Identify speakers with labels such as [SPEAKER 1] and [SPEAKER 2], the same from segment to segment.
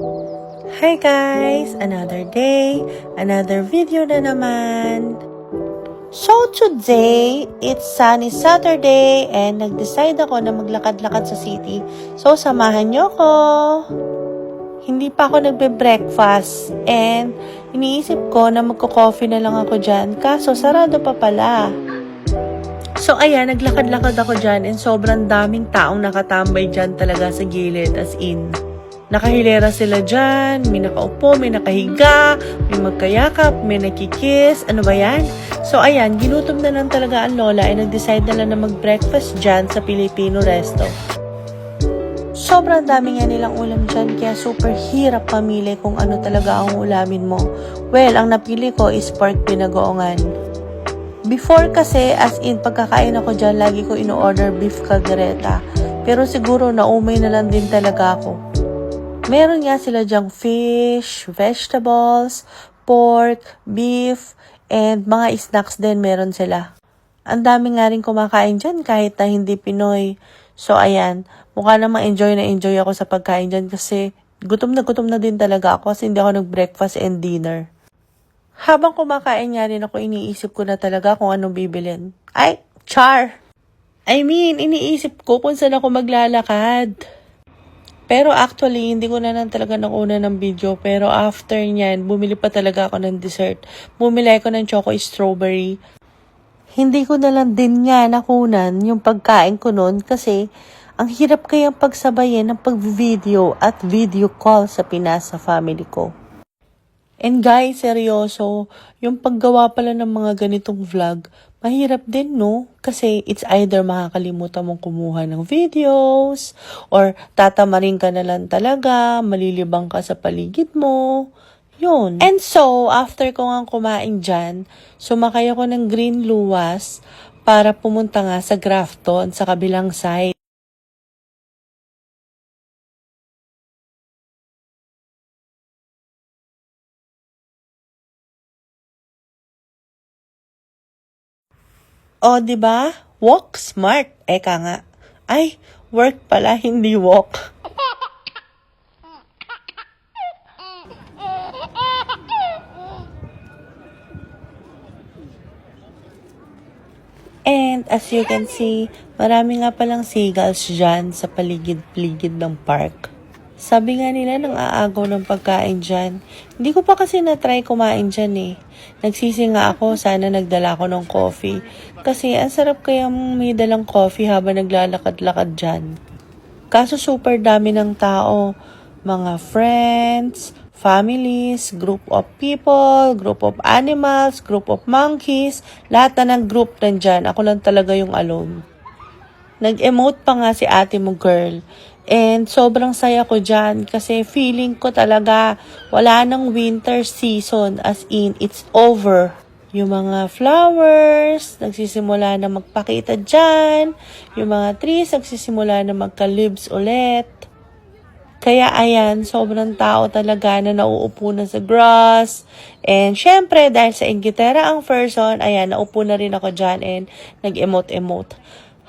[SPEAKER 1] Hi guys! Another day, another video na naman. So today, it's sunny Saturday and nag-decide ako na maglakad-lakad sa city. So samahan nyo ko. Hindi pa ako nagbe-breakfast and iniisip ko na magko-coffee na lang ako dyan. Kaso sarado pa pala. So ayan, naglakad-lakad ako dyan and sobrang daming taong nakatambay dyan talaga sa gilid, as in. Nakahilera sila dyan, may nakaupo, may nakahiga, may magkayakap, may nakikiss, ano ba yan? So ayan, ginutom na lang talaga ang lola ay nag-decide na lang na mag-breakfast dyan sa Filipino resto. Sobrang dami nga nilang ulam dyan, kaya super hirap pamili kung ano talaga ang ulamin mo. Well, ang napili ko is pork pinagoongan. Before kasi, as in, pagkakain ako dyan, lagi ko ino-order beef caldereta. Pero siguro naumay na lang din talaga ako. Meron nga sila dyang fish, vegetables, pork, beef, and mga snacks din meron sila. Ang dami nga rin kumakain dyan kahit na hindi Pinoy. So ayan, mukha namang enjoy na enjoy ako sa pagkain dyan kasi gutom na din talaga ako kasi hindi ako nag-breakfast and dinner. Habang kumakain nga rin ako, iniisip ko na talaga kung anong bibilin. Ay, char! Iniisip ko kung saan ako maglalakad. Pero actually, hindi ko na lang talaga nakuna ng video. Pero after nyan, bumili pa talaga ako ng dessert. Bumili ako ng choco strawberry. Hindi ko na lang din nga nakunan yung pagkain ko noon kasi ang hirap kayang pagsabayin ng pag-video at video call sa Pinas sa family ko. And guys, seryoso, yung paggawa pala ng mga ganitong vlog, mahirap din, no? Kasi it's either makakalimutan mong kumuha ng videos, or tatamarin ka na lang talaga, malilibang ka sa paligid mo. Yun. And so, after ko nga kumain dyan, sumakay ako ng Green Luwas para pumunta nga sa Grafton sa kabilang side. O, di ba? Walk smart. Eka nga. Ay, work pala, hindi walk. And as you can see, marami nga palang seagulls dyan sa paligid-paligid ng park. Sabi nga nila nang aagaw ng pagkain dyan. Hindi ko pa kasi na-try kumain dyan eh. Nagsisi nga ako, sana nagdala ako ng coffee. Kasi ang sarap kaya may dalang coffee habang naglalakad-lakad dyan. Kaso super dami ng tao. Mga friends, families, group of people, group of animals, group of monkeys. Lahat na ng group nandyan. Ako lang talaga yung alone. Nag-emote pa nga si ate mo, girl. And sobrang saya ko dyan kasi feeling ko talaga wala nang winter season, as in it's over. Yung mga flowers, nagsisimula na magpakita dyan. Yung mga trees, nagsisimula na magka-leaves ulit. Kaya ayan, sobrang tao talaga na nauupo na sa grass. And syempre, dahil sa Inglaterra ang person, ayan, naupo na rin ako dyan and nag-emote-emote.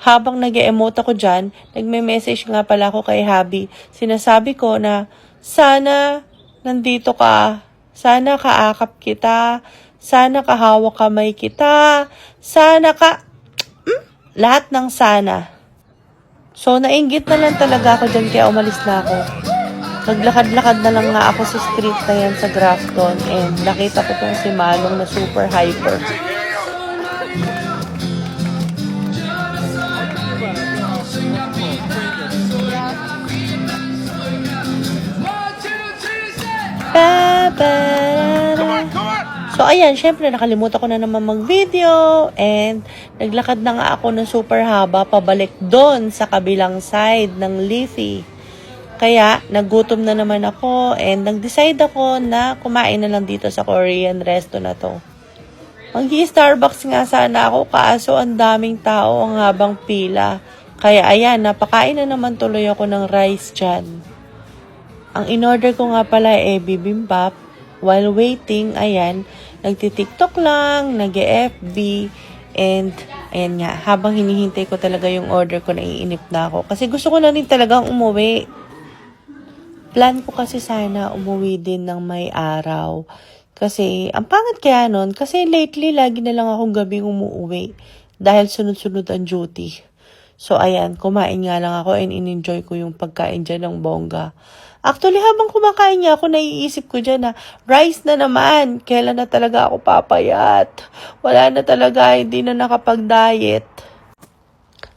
[SPEAKER 1] Habang nag-emote ako dyan, nagme-message nga pala ako kay Habi. Sinasabi ko na, sana nandito ka, sana kaakap kita, sana kahawak kamay kita, sana ka, lahat ng sana. So, nainggit na lang talaga ako dyan kaya umalis na ako. Naglakad-lakad na lang nga ako sa street na yan sa Grafton and nakita ko tong si Manong na super hyper. So, ayan, syempre, nakalimutan ko na naman mag-video and naglakad na nga ako ng super haba pabalik doon sa kabilang side ng Leafy. Kaya, nagutom na naman ako and nag-decide ako na kumain na lang dito sa Korean resto na to. Mag-Starbucks nga sana ako kaso ang daming tao ang habang pila. Kaya, ayan, napakain na naman tuloy ako ng rice dyan. Ang in-order ko nga pala bibimbap. While waiting, ayan, nagti-TikTok lang, nag-FB, and ayan nga, habang hinihintay ko talaga yung order ko, naiinip na ako. Kasi gusto ko na rin talagang umuwi. Plan ko kasi sana umuwi din ng may araw. Kasi, ang pangit kaya nun, kasi lately, lagi na lang akong gabing umuwi. Dahil sunod-sunod ang duty. So, ayan, kumain nga lang ako and in-enjoy ko yung pagkain dyan ng bongga. Actually, habang kumakain niya ako, naiisip ko dyan na, rice na naman. Kailan na talaga ako papayat? Wala na talaga, hindi na nakapag-diet.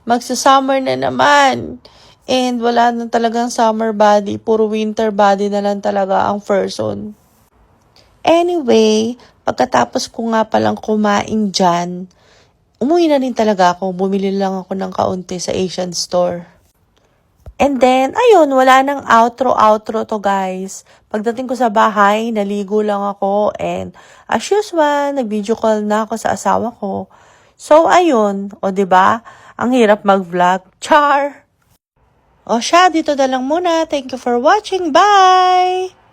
[SPEAKER 1] Magsa-summer na naman. And wala na talagang summer body. Puro winter body na lang talaga ang person. Anyway, pagkatapos ko nga palang kumain dyan, umuwi na rin talaga ako. Bumili lang ako ng kaunti sa Asian store. And then, ayun, wala nang outro to guys. Pagdating ko sa bahay, naligo lang ako. And as usual, nag-video call na ako sa asawa ko. So, ayun. O, diba? Ang hirap mag-vlog. Char! O siya, dito na lang muna. Thank you for watching. Bye!